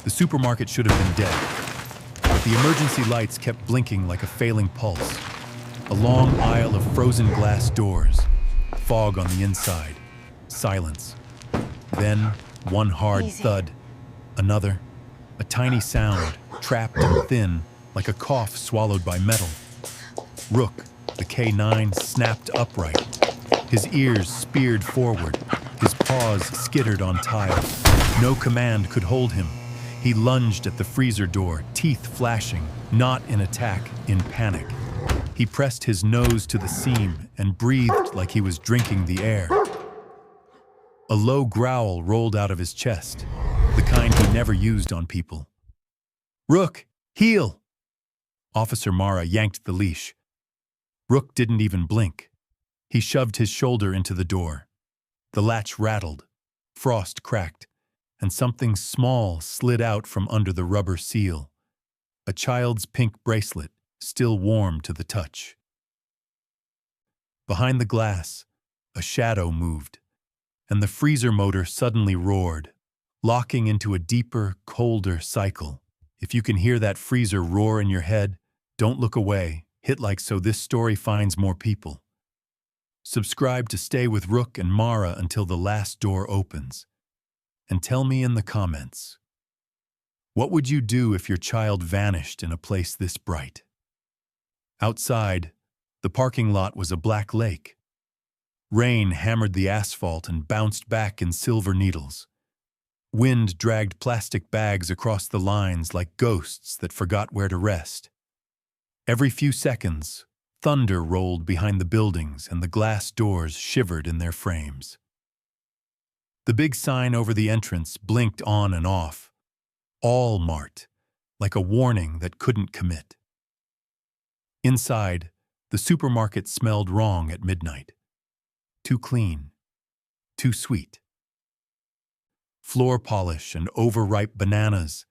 The supermarket should have been dead, but the emergency lights kept blinking like a failing pulse. A long aisle of frozen glass doors, fog on the inside, silence. Then, one hard thud, another, a tiny sound, trapped and thin, like a cough swallowed by metal. Rook, the K9, snapped upright. His ears speared forward, his paws skittered on tile. No command could hold him. He lunged at the freezer door, teeth flashing, not in attack, in panic. He pressed his nose to the seam and breathed like he was drinking the air. A low growl rolled out of his chest, the kind he never used on people. "Rook, heel!" Officer Mara yanked the leash. Rook didn't even blink. He shoved his shoulder into the door. The latch rattled, frost cracked, and something small slid out from under the rubber seal. A child's pink bracelet, still warm to the touch. Behind the glass, a shadow moved, and the freezer motor suddenly roared, locking into a deeper, colder cycle. If you can hear that freezer roar in your head, don't look away. Hit like so this story finds more people. Subscribe to stay with Rook and Mara until the last door opens. And tell me in the comments, what would you do if your child vanished in a place this bright? Outside, the parking lot was a black lake. Rain hammered the asphalt and bounced back in silver needles. Wind dragged plastic bags across the lines like ghosts that forgot where to rest. Every few seconds, thunder rolled behind the buildings and the glass doors shivered in their frames. The big sign over the entrance blinked on and off. All Mart, like a warning that couldn't commit. Inside, the supermarket smelled wrong at midnight. Too clean, too sweet. Floor polish and overripe bananas,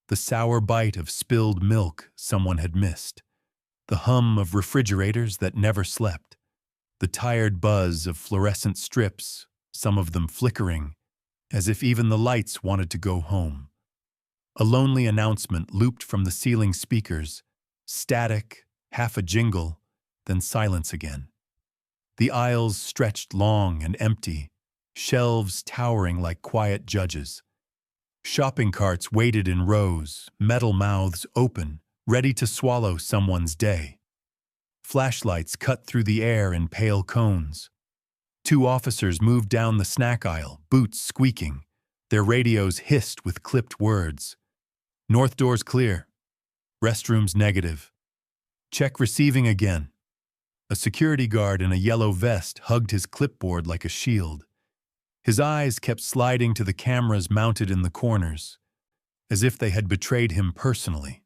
the sour bite of spilled milk someone had missed, the hum of refrigerators that never slept, the tired buzz of fluorescent strips, some of them flickering, as if even the lights wanted to go home. A lonely announcement looped from the ceiling speakers, static, half a jingle, then silence again. The aisles stretched long and empty, shelves towering like quiet judges. Shopping carts waited in rows, metal mouths open, ready to swallow someone's day. Flashlights cut through the air in pale cones. Two officers moved down the snack aisle, boots squeaking. Their radios hissed with clipped words. North door's clear. Restrooms negative. Check receiving again. A security guard in a yellow vest hugged his clipboard like a shield. His eyes kept sliding to the cameras mounted in the corners, as if they had betrayed him personally.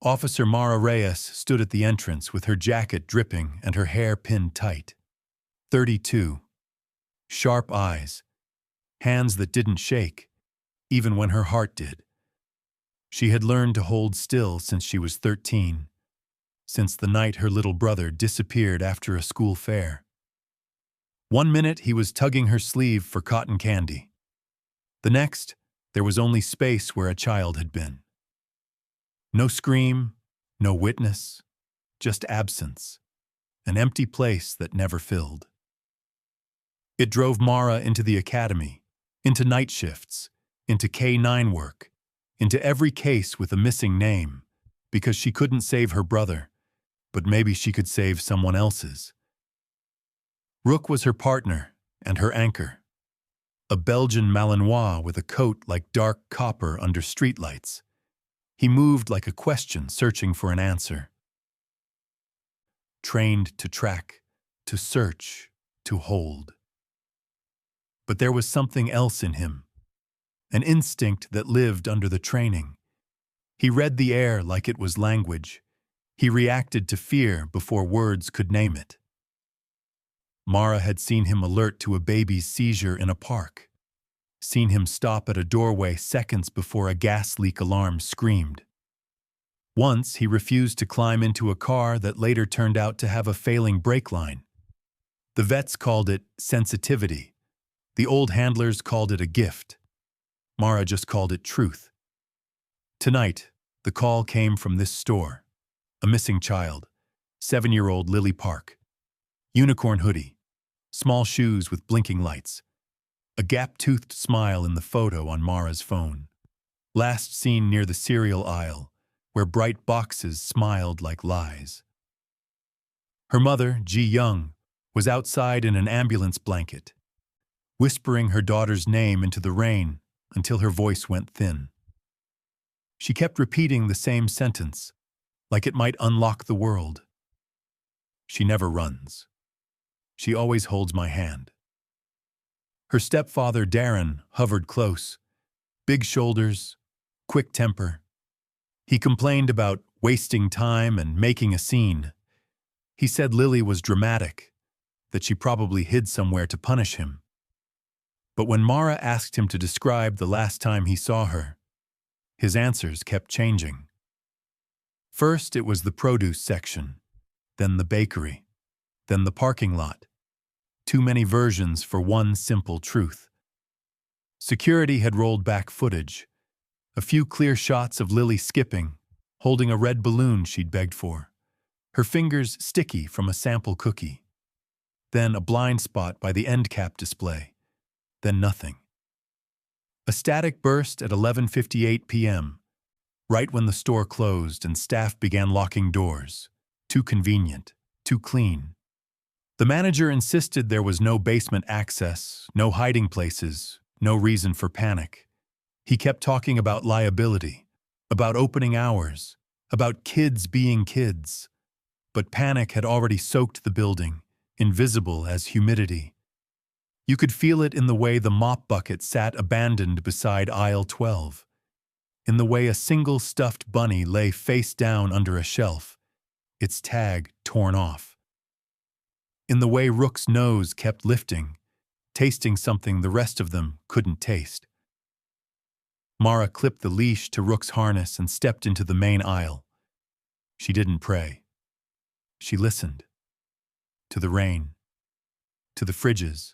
Officer Mara Reyes stood at the entrance with her jacket dripping and her hair pinned tight. 32. Sharp eyes. Hands that didn't shake, even when her heart did. She had learned to hold still since she was 13, since the night her little brother disappeared after a school fair. 1 minute he was tugging her sleeve for cotton candy. The next, there was only space where a child had been. No scream, no witness, just absence, an empty place that never filled. It drove Mara into the academy, into night shifts, into K9 work, into every case with a missing name, because she couldn't save her brother, but maybe she could save someone else's. Rook was her partner and her anchor, a Belgian Malinois with a coat like dark copper under streetlights. He moved like a question searching for an answer. Trained to track, to search, to hold. But there was something else in him, an instinct that lived under the training. He read the air like it was language. He reacted to fear before words could name it. Mara had seen him alert to a baby's seizure in a park, seen him stop at a doorway seconds before a gas leak alarm screamed. Once he refused to climb into a car that later turned out to have a failing brake line. The vets called it sensitivity. The old handlers called it a gift. Mara just called it truth. Tonight, the call came from this store. A missing child, 7-year-old Lily Park. Unicorn hoodie, small shoes with blinking lights. A gap-toothed smile in the photo on Mara's phone. Last seen near the cereal aisle, where bright boxes smiled like lies. Her mother, Ji Young, was outside in an ambulance blanket, whispering her daughter's name into the rain until her voice went thin. She kept repeating the same sentence, like it might unlock the world. She never runs. She always holds my hand. Her stepfather, Darren, hovered close. Big shoulders, quick temper. He complained about wasting time and making a scene. He said Lily was dramatic, that she probably hid somewhere to punish him. But when Mara asked him to describe the last time he saw her, his answers kept changing. First, it was the produce section, then the bakery, then the parking lot. Too many versions for one simple truth. Security had rolled back footage, a few clear shots of Lily skipping, holding a red balloon she'd begged for, her fingers sticky from a sample cookie. Then a blind spot by the end cap display. Then nothing. A static burst at 11:58 p.m., right when the store closed and staff began locking doors. Too convenient, too clean. The manager insisted there was no basement access, no hiding places, no reason for panic. He kept talking about liability, about opening hours, about kids being kids. But panic had already soaked the building, invisible as humidity. You could feel it in the way the mop bucket sat abandoned beside aisle 12, in the way a single stuffed bunny lay face down under a shelf, its tag torn off, in the way Rook's nose kept lifting, tasting something the rest of them couldn't taste. Mara clipped the leash to Rook's harness and stepped into the main aisle. She didn't pray. She listened. To the rain. To the fridges.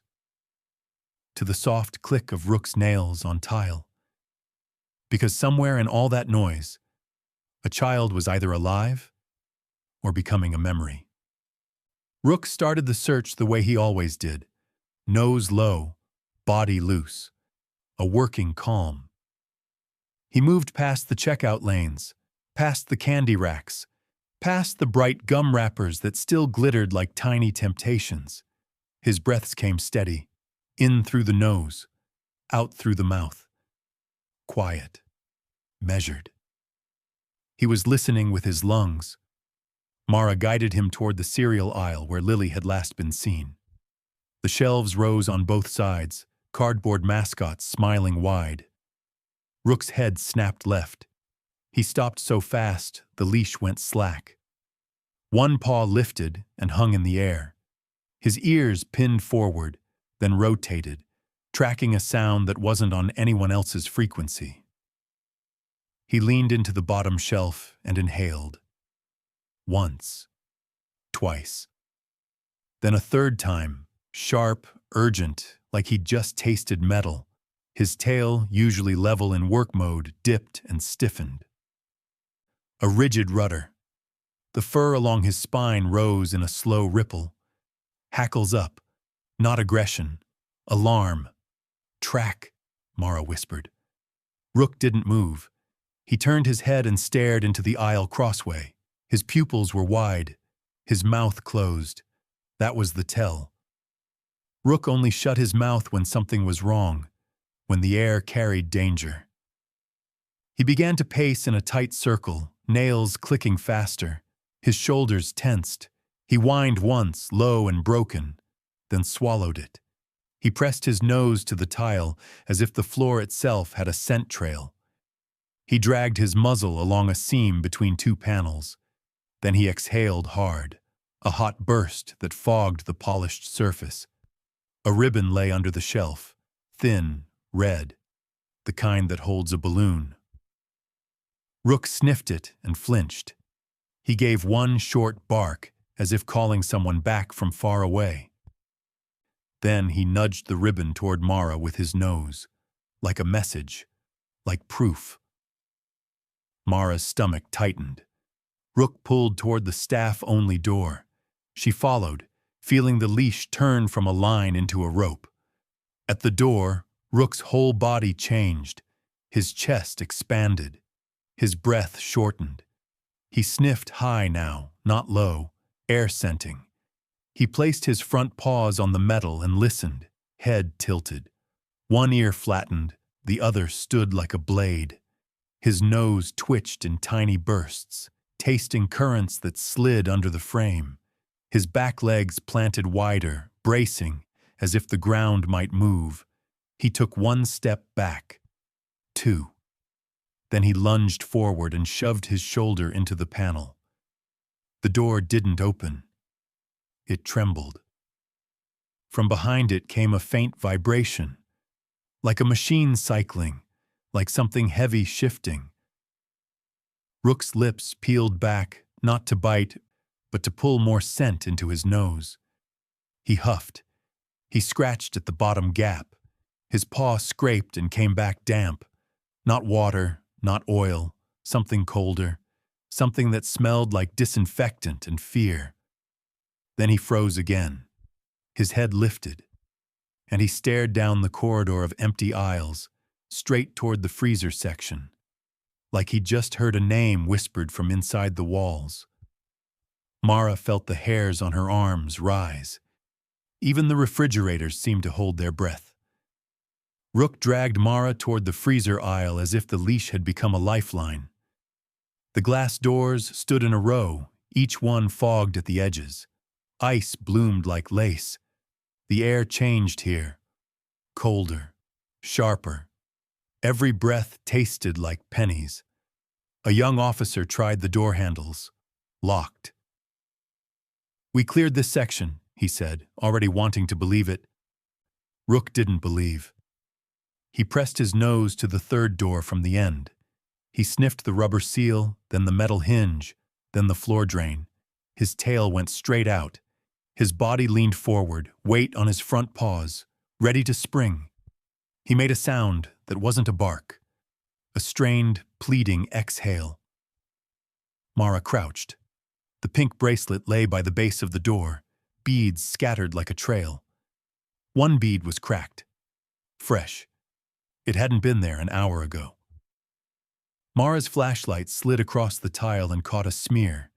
To the soft click of Rook's nails on tile. Because somewhere in all that noise, a child was either alive or becoming a memory. Rook started the search the way he always did, nose low, body loose, a working calm. He moved past the checkout lanes, past the candy racks, past the bright gum wrappers that still glittered like tiny temptations. His breaths came steady, in through the nose, out through the mouth. Quiet, measured. He was listening with his lungs. Mara guided him toward the cereal aisle where Lily had last been seen. The shelves rose on both sides, cardboard mascots smiling wide. Rook's head snapped left. He stopped so fast, the leash went slack. One paw lifted and hung in the air. His ears pinned forward, then rotated, tracking a sound that wasn't on anyone else's frequency. He leaned into the bottom shelf and inhaled. Once. Twice. Then a third time, sharp, urgent, like he'd just tasted metal. His tail, usually level in work mode, dipped and stiffened. A rigid rudder. The fur along his spine rose in a slow ripple. Hackles up. Not aggression. Alarm. Track, Mara whispered. Rook didn't move. He turned his head and stared into the aisle crossway. His pupils were wide. His mouth closed. That was the tell. Rook only shut his mouth when something was wrong, when the air carried danger. He began to pace in a tight circle, nails clicking faster, his shoulders tensed. He whined once, low and broken, then swallowed it. He pressed his nose to the tile as if the floor itself had a scent trail. He dragged his muzzle along a seam between two panels. Then he exhaled hard, a hot burst that fogged the polished surface. A ribbon lay under the shelf, thin, red, the kind that holds a balloon. Rook sniffed it and flinched. He gave one short bark, as if calling someone back from far away. Then he nudged the ribbon toward Mara with his nose, like a message, like proof. Mara's stomach tightened. Rook pulled toward the staff-only door. She followed, feeling the leash turn from a line into a rope. At the door, Rook's whole body changed. His chest expanded. His breath shortened. He sniffed high now, not low, air-scenting. He placed his front paws on the metal and listened, head tilted. One ear flattened, the other stood like a blade. His nose twitched in tiny bursts, tasting currents that slid under the frame. His back legs planted wider, bracing, as if the ground might move. He took one step back. 2. Then he lunged forward and shoved his shoulder into the panel. The door didn't open. It trembled. From behind it came a faint vibration, like a machine cycling, like something heavy shifting. Rook's lips peeled back, not to bite, but to pull more scent into his nose. He huffed. He scratched at the bottom gap. His paw scraped and came back damp. Not water, not oil, something colder, something that smelled like disinfectant and fear. Then he froze again. His head lifted, and he stared down the corridor of empty aisles, straight toward the freezer section, like he'd just heard a name whispered from inside the walls. Mara felt the hairs on her arms rise. Even the refrigerators seemed to hold their breath. Rook dragged Mara toward the freezer aisle as if the leash had become a lifeline. The glass doors stood in a row, each one fogged at the edges. Ice bloomed like lace. The air changed here. Colder, sharper. Every breath tasted like pennies. A young officer tried the door handles. Locked. "We cleared this section," he said, already wanting to believe it. Rook didn't believe. He pressed his nose to the third door from the end. He sniffed the rubber seal, then the metal hinge, then the floor drain. His tail went straight out. His body leaned forward, weight on his front paws, ready to spring. He made a sound that wasn't a bark, a strained, pleading exhale. Mara crouched. The pink bracelet lay by the base of the door, beads scattered like a trail. One bead was cracked. Fresh. It hadn't been there an hour ago. Mara's flashlight slid across the tile and caught a smear.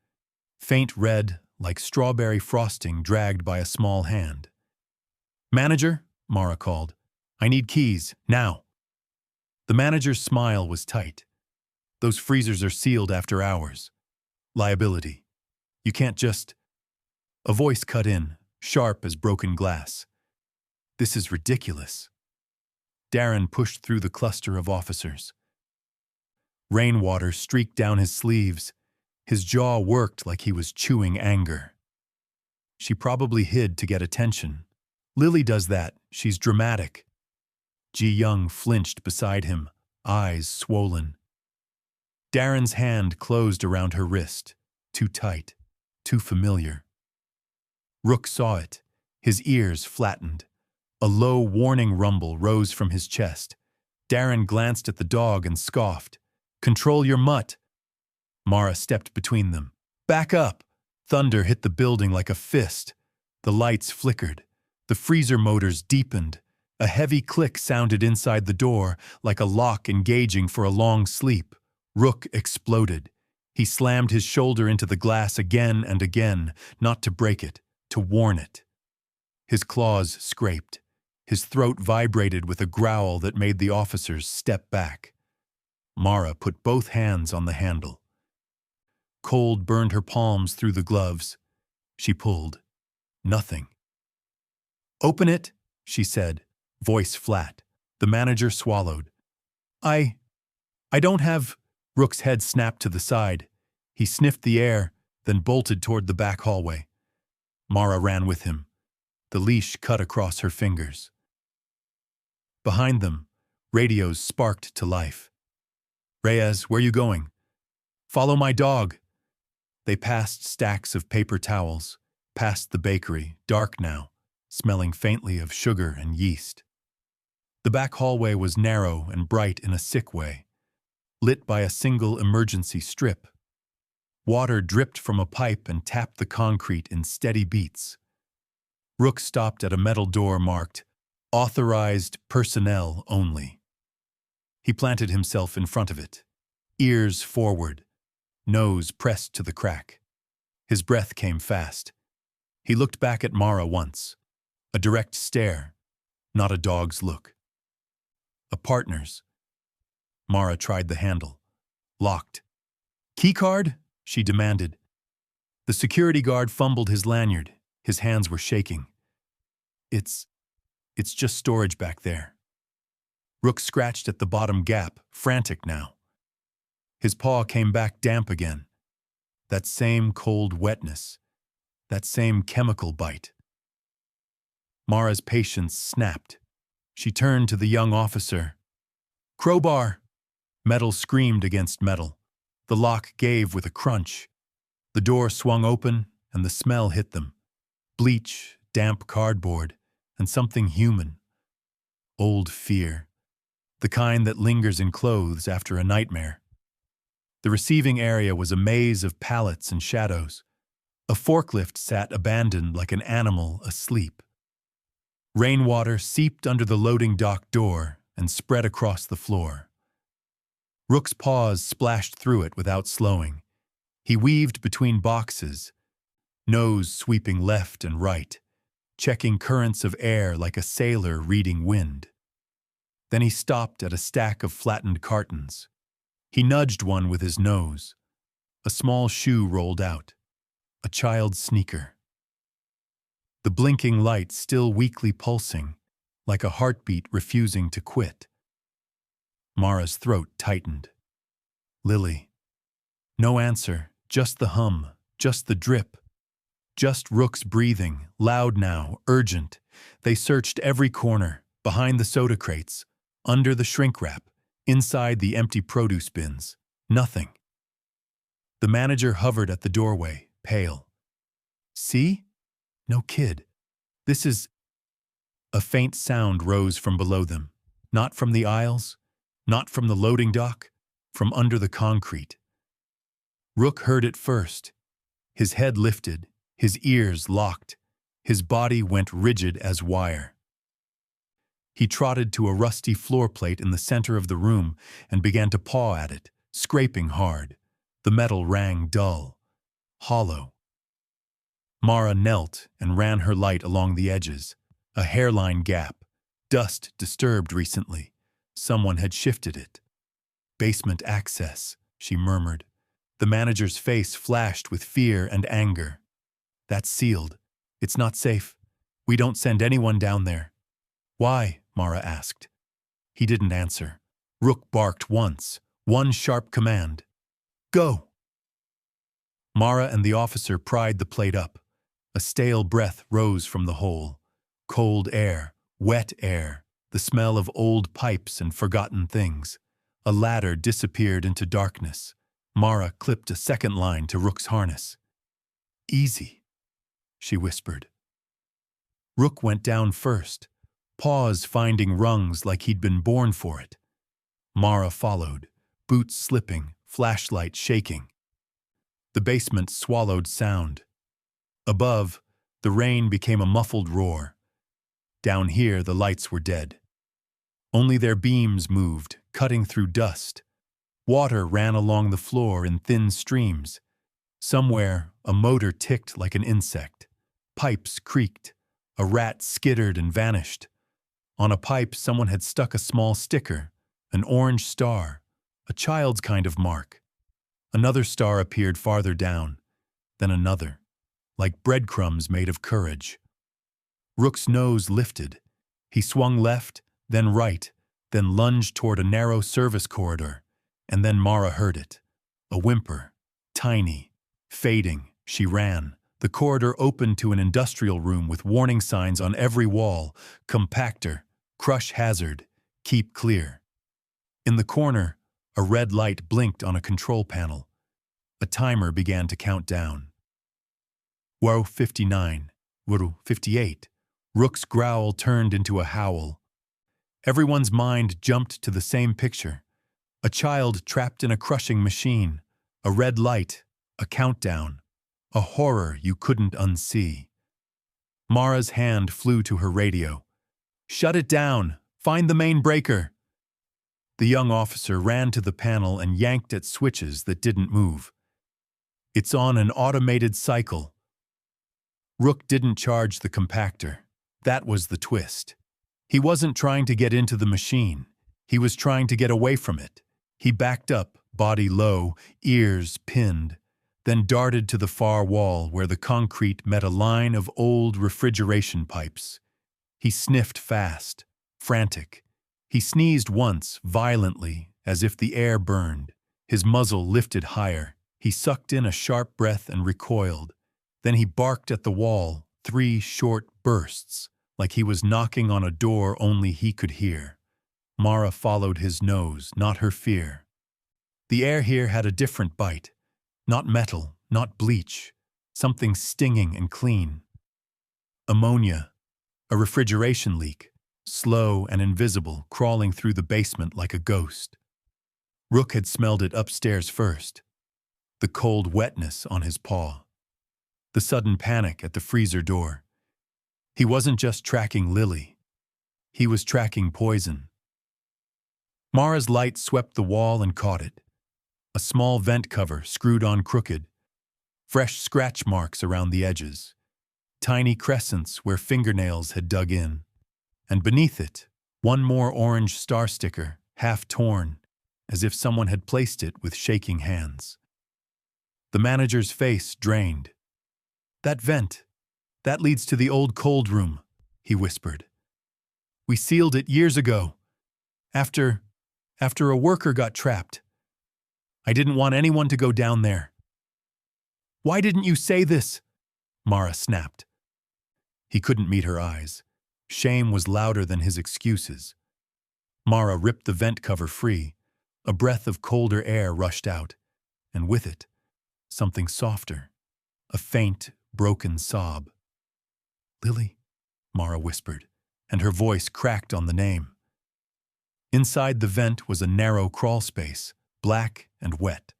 Faint red, like strawberry frosting dragged by a small hand. "Manager," Mara called. "I need keys, now." The manager's smile was tight. "Those freezers are sealed after hours. Liability. You can't just—" A voice cut in, sharp as broken glass. "This is ridiculous." Darren pushed through the cluster of officers. Rainwater streaked down his sleeves. His jaw worked like he was chewing anger. "She probably hid to get attention. Lily does that. She's dramatic." Ji Young flinched beside him, eyes swollen. Darren's hand closed around her wrist, too tight, too familiar. Rook saw it. His ears flattened. A low, warning rumble rose from his chest. Darren glanced at the dog and scoffed. "Control your mutt." Mara stepped between them. "Back up!" Thunder hit the building like a fist. The lights flickered. The freezer motors deepened. A heavy click sounded inside the door, like a lock engaging for a long sleep. Rook exploded. He slammed his shoulder into the glass again and again, not to break it, to warn it. His claws scraped. His throat vibrated with a growl that made the officers step back. Mara put both hands on the handle. Cold burned her palms through the gloves. She pulled. Nothing. "Open it," she said, voice flat. The manager swallowed. I don't have—" Rook's head snapped to the side. He sniffed the air, then bolted toward the back hallway. Mara ran with him. The leash cut across her fingers. Behind them, radios sparked to life. "Reyes, where you going?" "Follow my dog." They passed stacks of paper towels, past the bakery, dark now, smelling faintly of sugar and yeast. The back hallway was narrow and bright in a sick way. lit by a single emergency strip. Water dripped from a pipe and tapped the concrete in steady beats. Rook stopped at a metal door marked, "Authorized personnel only." He planted himself in front of it, ears forward, nose pressed to the crack. His breath came fast. He looked back at Mara once. A direct stare, not a dog's look. A partner's. Mara tried the handle. Locked. "Keycard?" she demanded. The security guard fumbled his lanyard. His hands were shaking. It's just storage back there." Rook scratched at the bottom gap, frantic now. His paw came back damp again. That same cold wetness. That same chemical bite. Mara's patience snapped. She turned to the young officer. "Crowbar!" Metal screamed against metal. The lock gave with a crunch. The door swung open, and the smell hit them. Bleach, damp cardboard, and something human. Old fear. The kind that lingers in clothes after a nightmare. The receiving area was a maze of pallets and shadows. A forklift sat abandoned like an animal asleep. Rainwater seeped under the loading dock door and spread across the floor. Rook's paws splashed through it without slowing. He weaved between boxes, nose sweeping left and right, checking currents of air like a sailor reading wind. Then he stopped at a stack of flattened cartons. He nudged one with his nose. A small shoe rolled out. A child's sneaker. The blinking light still weakly pulsing, like a heartbeat refusing to quit. Mara's throat tightened. Lily. No answer, just the hum, just the drip. Just Rook's breathing, loud now, urgent. They searched every corner, behind the soda crates, under the shrink wrap, inside the empty produce bins. Nothing. The manager hovered at the doorway, pale. "See? No kid. This is..." A faint sound rose from below them. Not from the aisles, not from the loading dock, from under the concrete. Rook heard it first. His head lifted, his ears locked, his body went rigid as wire. He trotted to a rusty floor plate in the center of the room and began to paw at it, scraping hard. The metal rang dull, hollow. Mara knelt and ran her light along the edges. A hairline gap. Dust disturbed recently. Someone had shifted it. "Basement access," she murmured. The manager's face flashed with fear and anger. "That's sealed. It's not safe. We don't send anyone down there." "Why?" Mara asked. He didn't answer. Rook barked once, one sharp command. "Go!" Mara and the officer pried the plate up. A stale breath rose from the hole. Cold air, wet air, the smell of old pipes and forgotten things. A ladder disappeared into darkness. Mara clipped a second line to Rook's harness. "Easy," she whispered. Rook went down first, paws finding rungs like he'd been born for it. Mara followed, boots slipping, flashlight shaking. The basement swallowed sound. Above, the rain became a muffled roar. Down here, the lights were dead. Only their beams moved, cutting through dust. Water ran along the floor in thin streams. Somewhere, a motor ticked like an insect. Pipes creaked. A rat skittered and vanished. On a pipe, someone had stuck a small sticker, an orange star, a child's kind of mark. Another star appeared farther down, then another, like breadcrumbs made of courage. Rook's nose lifted. He swung left, then right, then lunged toward a narrow service corridor, and then Mara heard it. A whimper, tiny, fading. She ran. The corridor opened to an industrial room with warning signs on every wall: compactor, crush hazard, keep clear. In the corner, a red light blinked on a control panel. A timer began to count down. Waro 59, Waro 58. Rook's growl turned into a howl. Everyone's mind jumped to the same picture. A child trapped in a crushing machine, a red light, a countdown, a horror you couldn't unsee. Mara's hand flew to her radio. "Shut it down! Find the main breaker!" The young officer ran to the panel and yanked at switches that didn't move. "It's on an automated cycle." Rook didn't charge the compactor. That was the twist. He wasn't trying to get into the machine. He was trying to get away from it. He backed up, body low, ears pinned, then darted to the far wall where the concrete met a line of old refrigeration pipes. He sniffed fast, frantic. He sneezed once, violently, as if the air burned. His muzzle lifted higher. He sucked in a sharp breath and recoiled. Then he barked at the wall, 3 short bursts, like he was knocking on a door only he could hear. Mara followed his nose, not her fear. The air here had a different bite. Not metal, not bleach. Something stinging and clean. Ammonia. A refrigeration leak. Slow and invisible, crawling through the basement like a ghost. Rook had smelled it upstairs first. The cold wetness on his paw. The sudden panic at the freezer door. He wasn't just tracking Lily. He was tracking poison. Mara's light swept the wall and caught it. A small vent cover screwed on crooked. Fresh scratch marks around the edges. Tiny crescents where fingernails had dug in. And beneath it, one more orange star sticker, half torn, as if someone had placed it with shaking hands. The manager's face drained. "That vent, that leads to the old cold room," he whispered. "We sealed it years ago, after a worker got trapped. I didn't want anyone to go down there." "Why didn't you say this?" Mara snapped. He couldn't meet her eyes. Shame was louder than his excuses. Mara ripped the vent cover free. A breath of colder air rushed out, and with it, something softer, a faint, broken sob. "Lily," Mara whispered, and her voice cracked on the name. Inside the vent was a narrow crawl space, black and wet.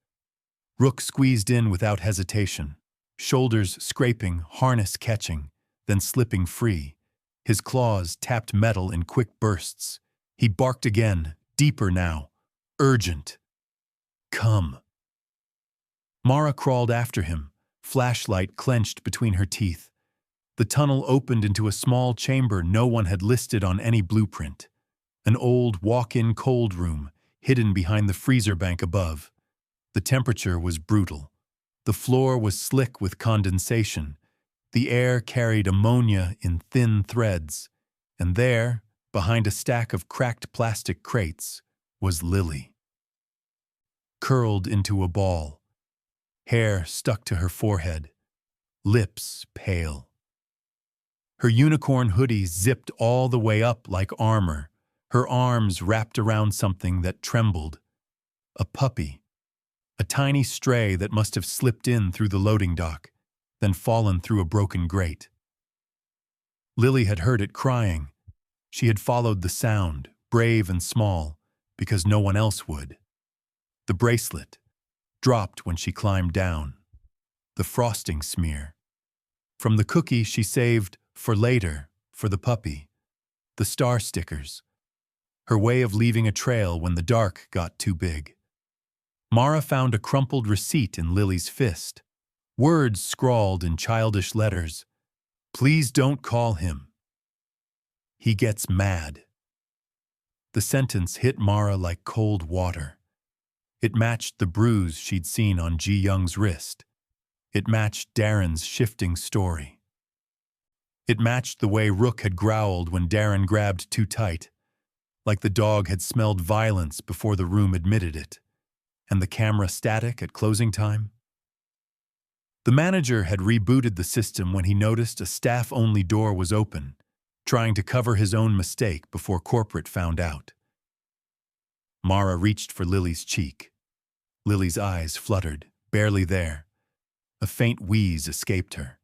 Rook squeezed in without hesitation, shoulders scraping, harness catching, then slipping free. His claws tapped metal in quick bursts. He barked again, deeper now, urgent. "Come." Mara crawled after him, flashlight clenched between her teeth. The tunnel opened into a small chamber no one had listed on any blueprint. An old walk-in cold room, hidden behind the freezer bank above. The temperature was brutal. The floor was slick with condensation. The air carried ammonia in thin threads. And there, behind a stack of cracked plastic crates, was Lily. Curled into a ball. Hair stuck to her forehead. Lips pale. Her unicorn hoodie zipped all the way up like armor. Her arms wrapped around something that trembled. A puppy. A tiny stray that must have slipped in through the loading dock, then fallen through a broken grate. Lily had heard it crying. She had followed the sound, brave and small, because no one else would. The bracelet, dropped when she climbed down. The frosting smear. From the cookie she saved for later, for the puppy. The star stickers. Her way of leaving a trail when the dark got too big. Mara found a crumpled receipt in Lily's fist. Words scrawled in childish letters. "Please don't call him. He gets mad." The sentence hit Mara like cold water. It matched the bruise she'd seen on Ji Young's wrist. It matched Darren's shifting story. It matched the way Rook had growled when Darren grabbed too tight, like the dog had smelled violence before the room admitted it. And the camera static at closing time? The manager had rebooted the system when he noticed a staff-only door was open, trying to cover his own mistake before corporate found out. Mara reached for Lily's cheek. Lily's eyes fluttered, barely there. A faint wheeze escaped her.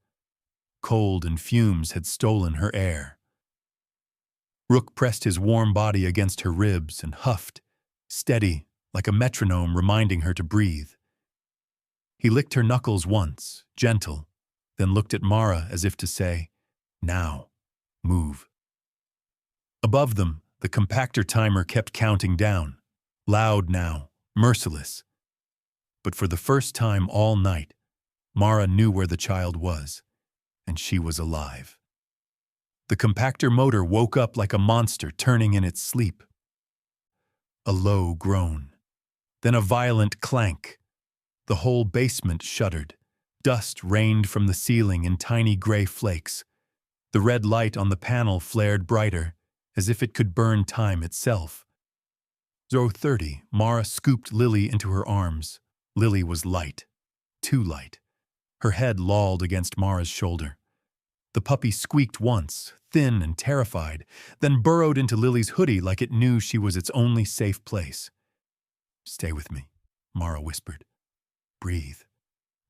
Cold and fumes had stolen her air. Rook pressed his warm body against her ribs and huffed, steady, like a metronome reminding her to breathe. He licked her knuckles once, gentle, then looked at Mara as if to say, "Now, move." Above them, the compactor timer kept counting down, loud now, merciless. But for the first time all night, Mara knew where the child was, and she was alive. The compactor motor woke up like a monster turning in its sleep. A low groan, then a violent clank. The whole basement shuddered. Dust rained from the ceiling in tiny gray flakes. The red light on the panel flared brighter, as if it could burn time itself. 0:30, Mara scooped Lily into her arms. Lily was light, too light. Her head lolled against Mara's shoulder. The puppy squeaked once, thin and terrified, then burrowed into Lily's hoodie like it knew she was its only safe place. "Stay with me," Mara whispered. "Breathe.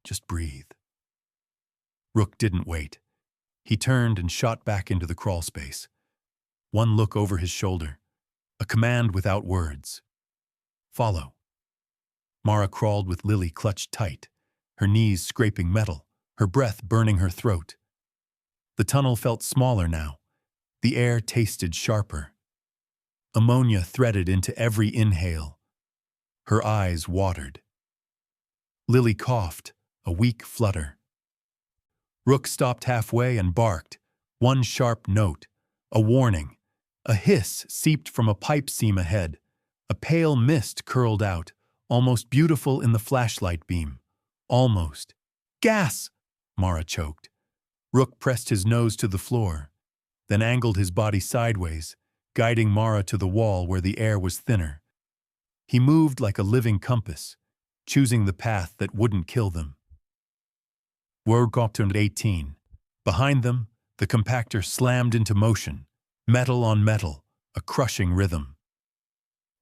Just breathe." Rook didn't wait. He turned and shot back into the crawl space. One look over his shoulder. A command without words. "Follow." Mara crawled with Lily clutched tight, her knees scraping metal, her breath burning her throat. The tunnel felt smaller now. The air tasted sharper. Ammonia threaded into every inhale. Her eyes watered. Lily coughed, a weak flutter. Rook stopped halfway and barked, one sharp note, a warning. A hiss seeped from a pipe seam ahead. A pale mist curled out, almost beautiful in the flashlight beam. Almost. "Gas!" Mara choked. Rook pressed his nose to the floor, then angled his body sideways, guiding Mara to the wall where the air was thinner. He moved like a living compass, choosing the path that wouldn't kill them. Work 18. Behind them, the compactor slammed into motion, metal on metal, a crushing rhythm.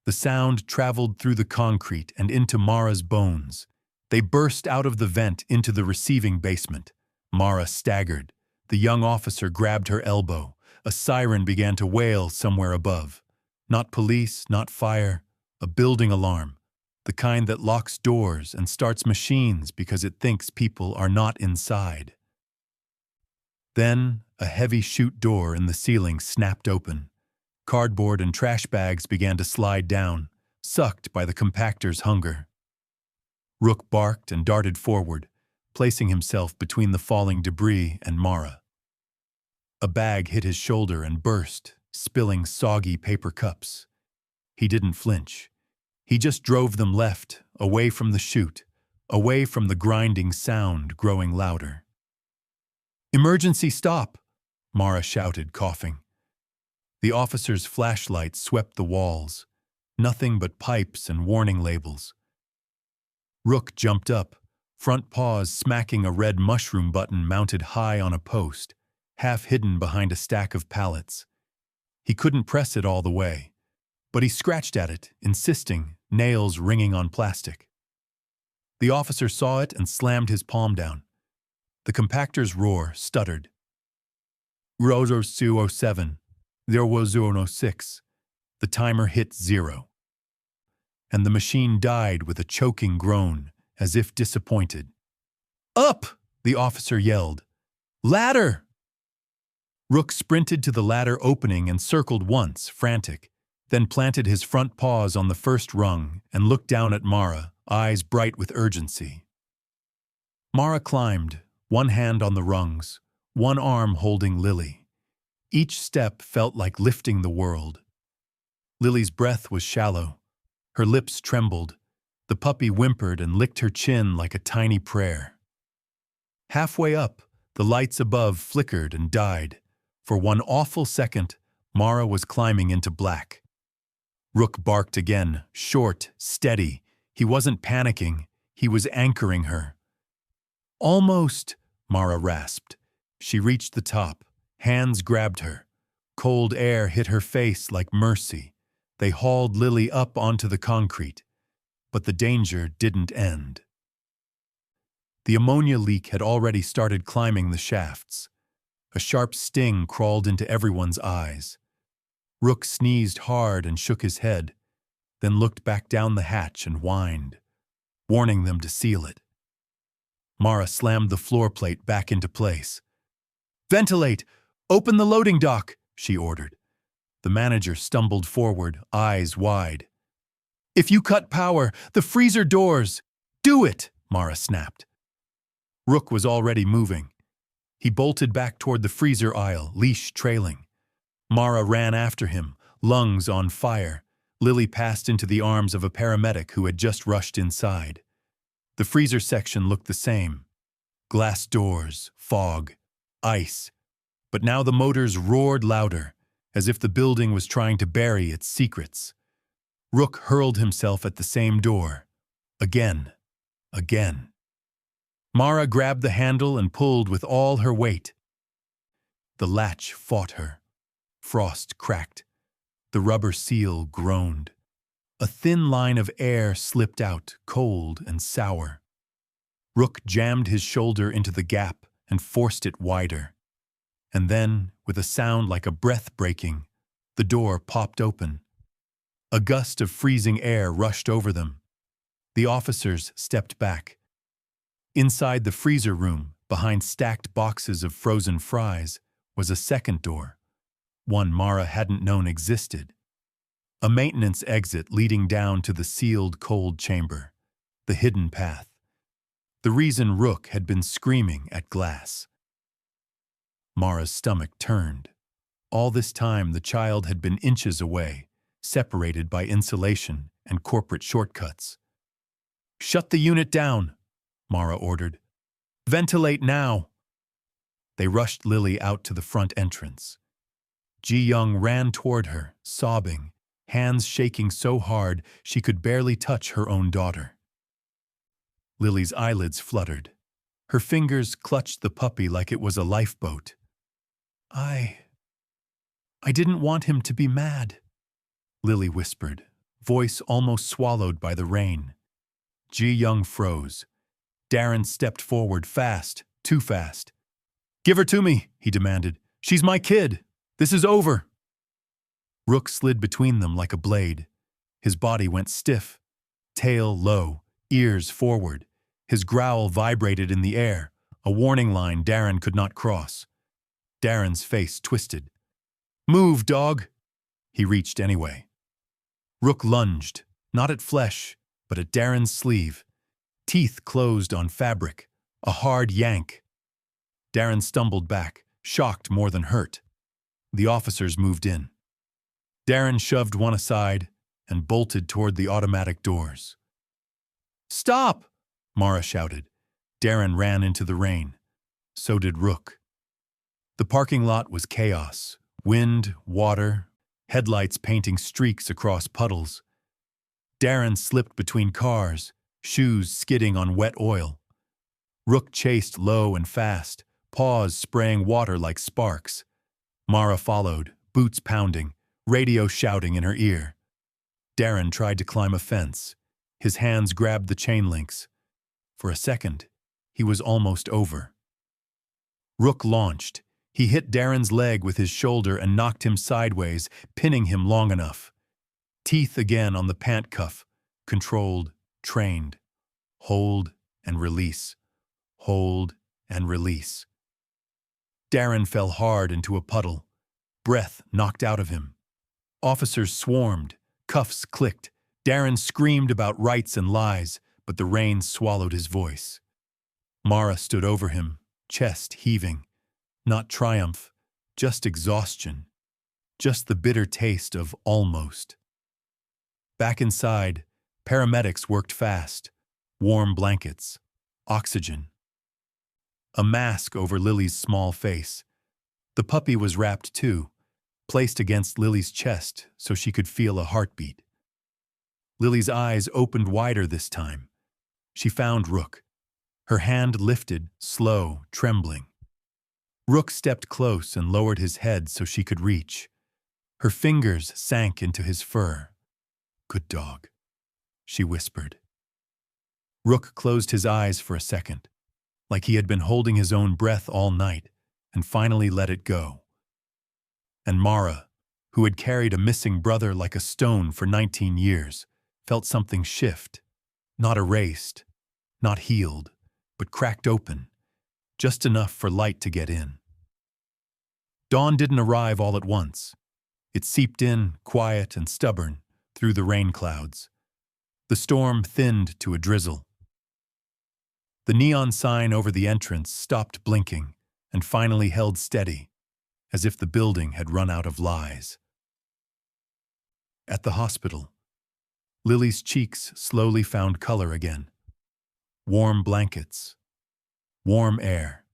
The sound traveled through the concrete and into Mara's bones. They burst out of the vent into the receiving basement. Mara staggered. The young officer grabbed her elbow. A siren began to wail somewhere above. Not police, not fire, a building alarm. The kind that locks doors and starts machines because it thinks people are not inside. Then, a heavy chute door in the ceiling snapped open. Cardboard and trash bags began to slide down, sucked by the compactor's hunger. Rook barked and darted forward, placing himself between the falling debris and Mara. A bag hit his shoulder and burst, spilling soggy paper cups. He didn't flinch. He just drove them left, away from the chute, away from the grinding sound growing louder. "Emergency stop!" Mara shouted, coughing. The officer's flashlight swept the walls, nothing but pipes and warning labels. Rook jumped up, front paws smacking a red mushroom button mounted high on a post, half hidden behind a stack of pallets. He couldn't press it all the way, but he scratched at it, insisting, nails ringing on plastic. The officer saw it and slammed his palm down. The compactor's roar stuttered. 007, 006. The timer hit 0. And the machine died with a choking groan, as if disappointed. "Up!" the officer yelled. "Ladder!" Rook sprinted to the ladder opening and circled once, frantic, then planted his front paws on the first rung and looked down at Mara, eyes bright with urgency. Mara climbed, one hand on the rungs, one arm holding Lily. Each step felt like lifting the world. Lily's breath was shallow. Her lips trembled. The puppy whimpered and licked her chin like a tiny prayer. Halfway up, the lights above flickered and died. For one awful second, Mara was climbing into black. Rook barked again, short, steady. He wasn't panicking. He was anchoring her. "Almost," Mara rasped. She reached the top. Hands grabbed her. Cold air hit her face like mercy. They hauled Lily up onto the concrete. But the danger didn't end. The ammonia leak had already started climbing the shafts. A sharp sting crawled into everyone's eyes. Rook sneezed hard and shook his head. then looked back down the hatch and whined, warning them to seal it. Mara slammed the floor plate back into place. "Ventilate! Open the loading dock!" she ordered. The manager stumbled forward, eyes wide. "If you cut power, the freezer doors! Do it!" Mara snapped. Rook was already moving. He bolted back toward the freezer aisle, leash trailing. Mara ran after him, lungs on fire. Lily passed into the arms of a paramedic who had just rushed inside. The freezer section looked the same. Glass doors, fog, ice. But now the motors roared louder, as if the building was trying to bury its secrets. Rook hurled himself at the same door. Again. Mara grabbed the handle and pulled with all her weight. The latch fought her. Frost cracked. The rubber seal groaned. A thin line of air slipped out, cold and sour. Rook jammed his shoulder into the gap and forced it wider. And then, with a sound like a breath breaking, the door popped open. A gust of freezing air rushed over them. The officers stepped back. Inside the freezer room, behind stacked boxes of frozen fries, was a second door, one Mara hadn't known existed. A maintenance exit leading down to the sealed cold chamber, the hidden path. The reason Rook had been screaming at glass. Mara's stomach turned. All this time the child had been inches away, separated by insulation and corporate shortcuts. "Shut the unit down," Mara ordered. "Ventilate now." They rushed Lily out to the front entrance. Ji-young ran toward her, sobbing, hands shaking so hard she could barely touch her own daughter. Lily's eyelids fluttered. Her fingers clutched the puppy like it was a lifeboat. I didn't want him to be mad," Lily whispered, voice almost swallowed by the rain. Ji-young froze. Darren stepped forward fast, too fast. "Give her to me," he demanded. "She's my kid. This is over." Rook slid between them like a blade. His body went stiff, tail low, ears forward. His growl vibrated in the air, a warning line Darren could not cross. Darren's face twisted. "Move, dog!" He reached anyway. Rook lunged, not at flesh, but at Darren's sleeve. Teeth closed on fabric, a hard yank. Darren stumbled back, shocked more than hurt. The officers moved in. Darren shoved one aside and bolted toward the automatic doors. "Stop!" Mara shouted. Darren ran into the rain. So did Rook. The parking lot was chaos. Wind, water, headlights painting streaks across puddles. Darren slipped between cars, shoes skidding on wet oil. Rook chased low and fast, paws spraying water like sparks. Mara followed, boots pounding, radio shouting in her ear. Darren tried to climb a fence. His hands grabbed the chain links. For a second, he was almost over. Rook launched. He hit Darren's leg with his shoulder and knocked him sideways, pinning him long enough. Teeth again on the pant cuff, controlled, trained. Hold and release. Hold and release. Darren fell hard into a puddle. Breath knocked out of him. Officers swarmed. Cuffs clicked. Darren screamed about rights and lies, but the rain swallowed his voice. Mara stood over him, chest heaving. Not triumph, just exhaustion. Just the bitter taste of almost. Back inside, paramedics worked fast. Warm blankets. Oxygen. A mask over Lily's small face. The puppy was wrapped too, placed against Lily's chest so she could feel a heartbeat. Lily's eyes opened wider this time. She found Rook. Her hand lifted, slow, trembling. Rook stepped close and lowered his head so she could reach. Her fingers sank into his fur. "Good dog," she whispered. Rook closed his eyes for a second, like he had been holding his own breath all night, and finally let it go. And Mara, who had carried a missing brother like a stone for 19 years, felt something shift, not erased, not healed, but cracked open, just enough for light to get in. Dawn didn't arrive all at once. It seeped in, quiet and stubborn, through the rain clouds. The storm thinned to a drizzle. The neon sign over the entrance stopped blinking and finally held steady, as if the building had run out of lies. At the hospital, Lily's cheeks slowly found color again. Warm blankets, warm air.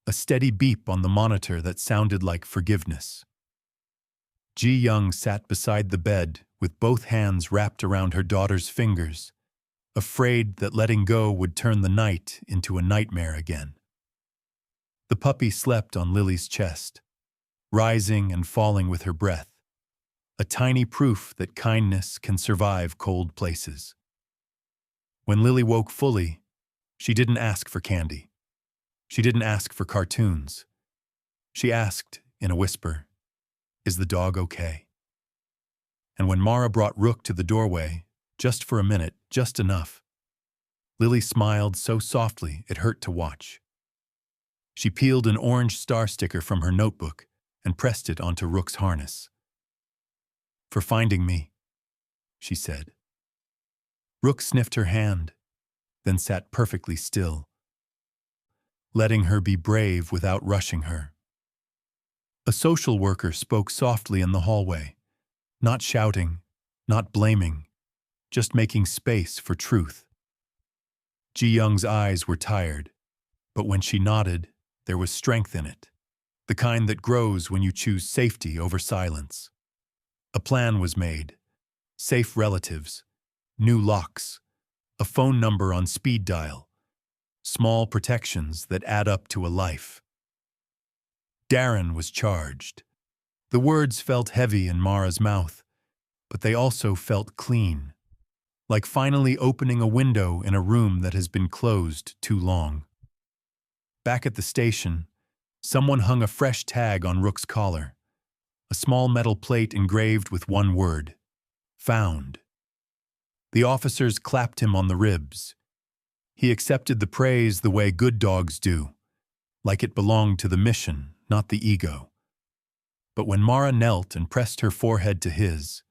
A steady beep on the monitor that sounded like forgiveness. Ji Young sat beside the bed with both hands wrapped around her daughter's fingers, afraid that letting go would turn the night into a nightmare again. The puppy slept on Lily's chest, rising and falling with her breath, a tiny proof that kindness can survive cold places. When Lily woke fully, she didn't ask for candy. She didn't ask for cartoons. She asked, in a whisper, "Is the dog okay?" And when Mara brought Rook to the doorway, just for a minute, just enough, Lily smiled so softly it hurt to watch. She peeled an orange star sticker from her notebook and pressed it onto Rook's harness. "For finding me," she said. Rook sniffed her hand, then sat perfectly still, letting her be brave without rushing her. A social worker spoke softly in the hallway, not shouting, not blaming, just making space for truth. Ji Young's eyes were tired, but when she nodded, there was strength in it, the kind that grows when you choose safety over silence. A plan was made. Safe relatives, new locks, a phone number on speed dial, small protections that add up to a life. Darren was charged. The words felt heavy in Mara's mouth, but they also felt clean, like finally opening a window in a room that has been closed too long. Back at the station, someone hung a fresh tag on Rook's collar, a small metal plate engraved with one word, "Found." The officers clapped him on the ribs. He accepted the praise the way good dogs do, like it belonged to the mission, not the ego. But when Mara knelt and pressed her forehead to his,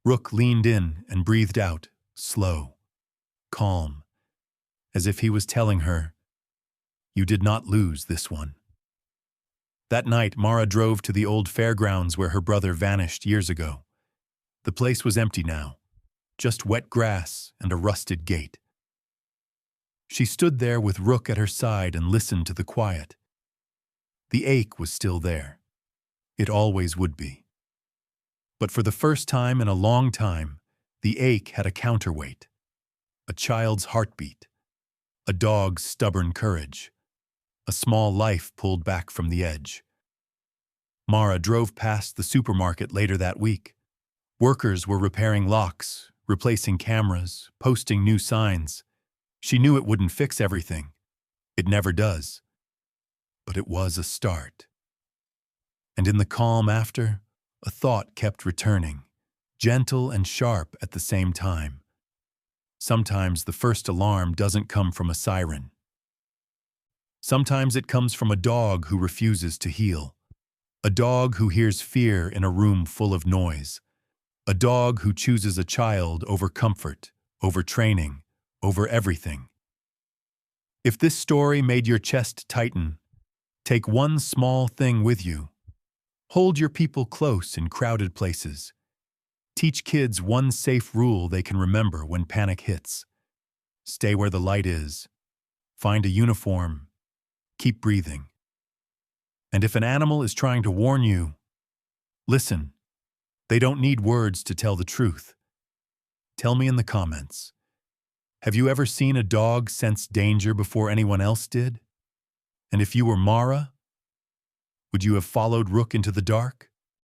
Rook leaned in and breathed out, slow, calm, as if he was telling her, "You did not lose this one." That night, Mara drove to the old fairgrounds where her brother vanished years ago. The place was empty now, just wet grass and a rusted gate. She stood there with Rook at her side and listened to the quiet. The ache was still there. It always would be. But for the first time in a long time, the ache had a counterweight. A child's heartbeat. A dog's stubborn courage. A small life pulled back from the edge. Mara drove past the supermarket later that week. Workers were repairing locks, replacing cameras, posting new signs. She knew it wouldn't fix everything. It never does. But it was a start. And in the calm after, a thought kept returning, gentle and sharp at the same time. Sometimes the first alarm doesn't come from a siren. Sometimes it comes from a dog who refuses to heal. A dog who hears fear in a room full of noise. A dog who chooses a child over comfort, over training, over everything. If this story made your chest tighten, take one small thing with you. Hold your people close in crowded places. Teach kids one safe rule they can remember when panic hits. Stay where the light is. Find a uniform. Keep breathing. And if an animal is trying to warn you, listen. They don't need words to tell the truth. Tell me in the comments. Have you ever seen a dog sense danger before anyone else did? And if you were Mara, would you have followed Rook into the dark?